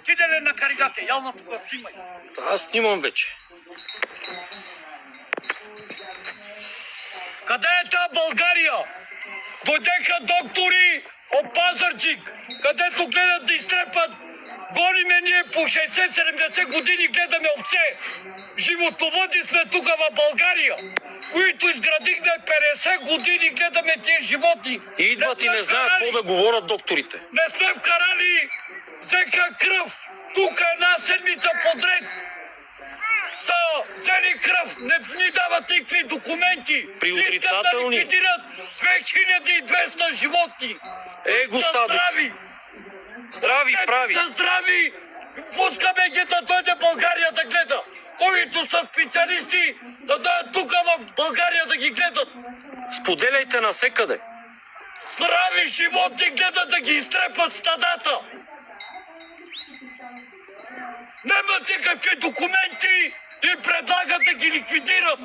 Киделе на каригате, явно тук снимай. Аз снимам вече. Къде е тази България? Дойдеха доктори от Пазарджик, където гледат да изтрепат. Гониме ние по 60-70 години гледаме овце. Животновъди сме тук в България, които изградихме 50 години, гледаме тия животни. Идват и не знаят какво да говорят докторите. Не сме вкарали, взеха кръв. Тук една седмица подред са взели кръв, не ни дават никакви документи. При отрицателни. Искат да ликвидират 2200 животни. Его стадо. Здрави прави. Са здрави. Пускаме ги да дойде България да гледа. Които са специалисти да дойдат тук в България да ги гледат. Споделяйте насекъде. Здрави животни гледат да ги изтрепат стадата. Нямат никакви документи и предлагат да ги ликвидират.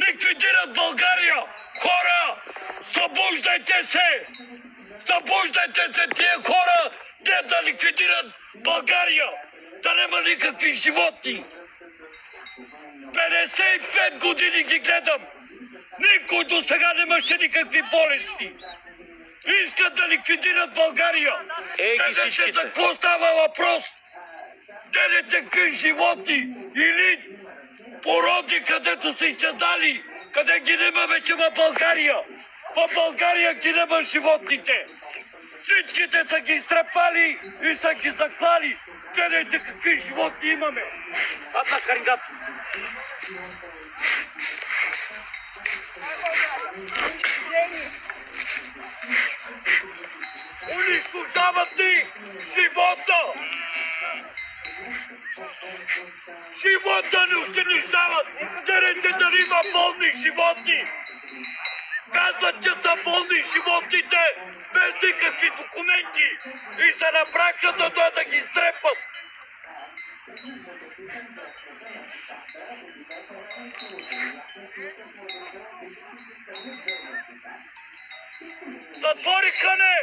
Ликвидират България! Хора, събуждайте се! Събуждайте се, тия хора, те да ликвидират България! Да няма никакви животни! 55 години ги гледам! Никой до сега нямаше никакви болести! Искат да ликвидират България! Ги всичките! За какво става въпрос? Гледайте какви животни или породи, където са изчезнали, къде ги няма вече в България. В България ги няма животните. Всичките са ги изтрепали и са ги заклали. Гледайте какви животни имаме. На каригата. Унищожават ни живота! Живота не унищожават! Гледайте дали има болни животни! Казват, че са болни животните без никакви документи и се набраха да дойдат да ги изтрепат! Затвориха не!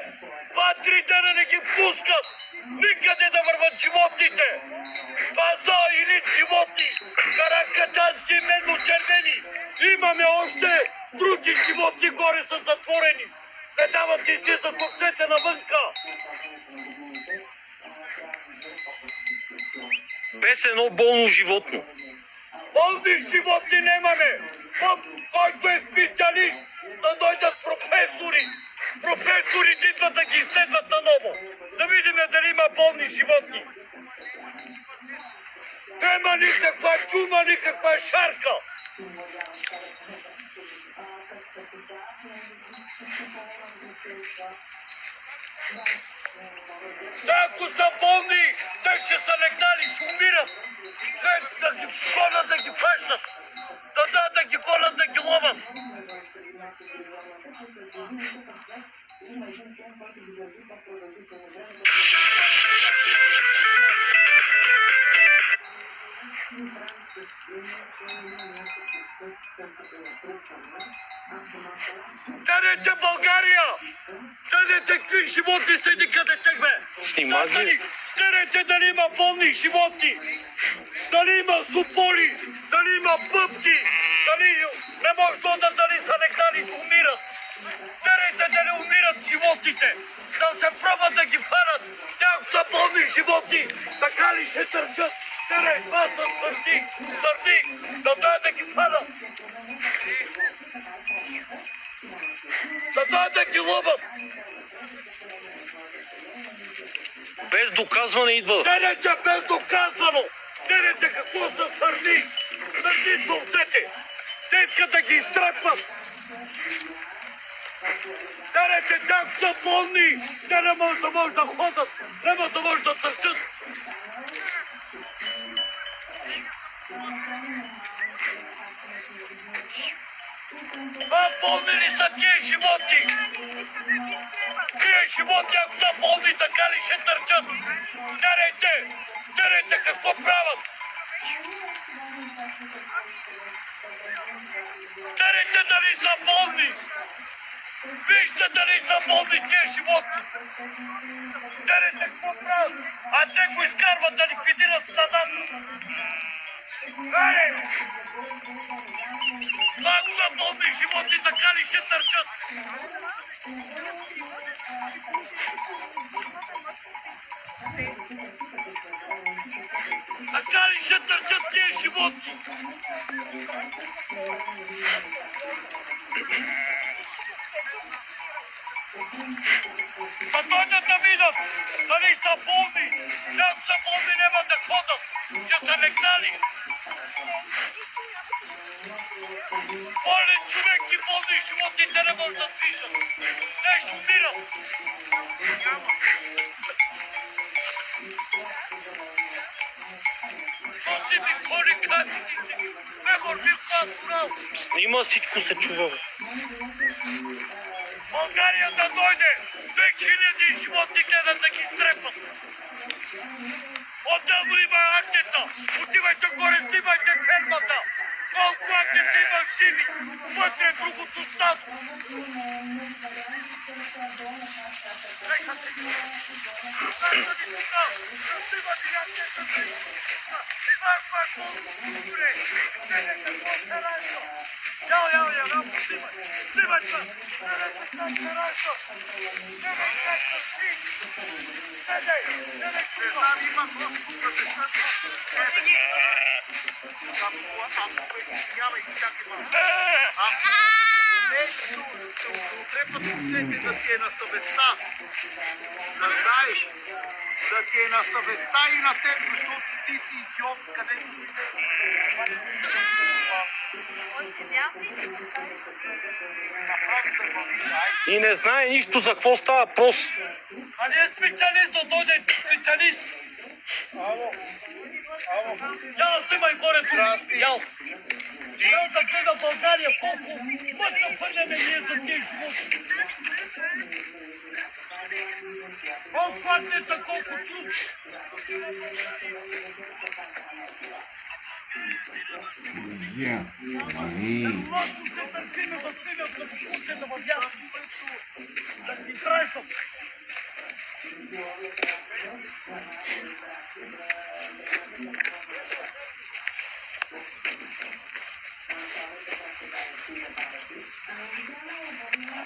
2-3 дена не ги пускат! Никъде да върват животните! Това са или животни, каракатански медно-червени. Имаме още други животни, горе са затворени. Не дават излизат овцете навънка. Без едно болно животно. Болни животни нямаме. Който е специалист, да дойдат професори. Професори идват да ги изследват наново. Да видим дали има болни животни. Няма никаква чума, никаква шарка. Ако са болни, те ще са легнали, ще умират. Да ги гонят, да ги фащат. Да ги гонят, да ги ловят. Гледайте България! Гледайте какви животни седи къде бе! Снимай ги! Гледайте дали има болни животни! Дали има суполи! Дали има пъпки! Дали не може дали са легнали, умират! Гледайте дали умират животните! Да се пробват да ги фанат! Тях са болни животни! Така ли ще търсят? Гледай, това са сърди! Да дойдат да ги фанат! Да дойдат да ги ловят! Без доказване идва. Гледайте без доказвано! Гледайте какво са сърди! Сърди са овцете! Те искат да ги изтрепват! Гледайте, тях са болни! Те не може да ходят! Не може да търсят! Болни ли са тия животни? Тия животни, ако са болни, така ли ще търчат? Гледайте какво правят! Гледайте дали са болни! Вижте дали са болни тия животни. Те се какво правят? А те го изкарват да ликвидират стадата. Хайде! Пак са болни животни, така ли ще търчат? Така ли ще търчат тия животни? Да дойдат да видят дали са болни. Как са болни, няма да ходят. Ще са легнали. Болен човек и болни животни те не могат да движат. Те ще умират. Този ми холи камени си. Ме върви в патрал. Снима, всичко се чува. България да дойде. 2000 животни гледат да ги стрепат. Отделно има агнета. Отивайте горе, снимайте фермата. Колко агнета има живи. Вътре другото стадо. Нещо трепат ръцете да ти е на съвестта. Да знаеш, да ти е на съвестта и на теб, защото ти си идиот, където си И не знае нищо за какво става въпрос. А не е специалист, да дойде специалист. Ял, снимай горе. Здрасти. Ял. Ял да гледа България, колко мъчно хвърляме ние за тия животи. Колко агнета, колко труп. Друзья мои, Лошо се търпиме да стигат да пушките да вървят. Да ги трайсат.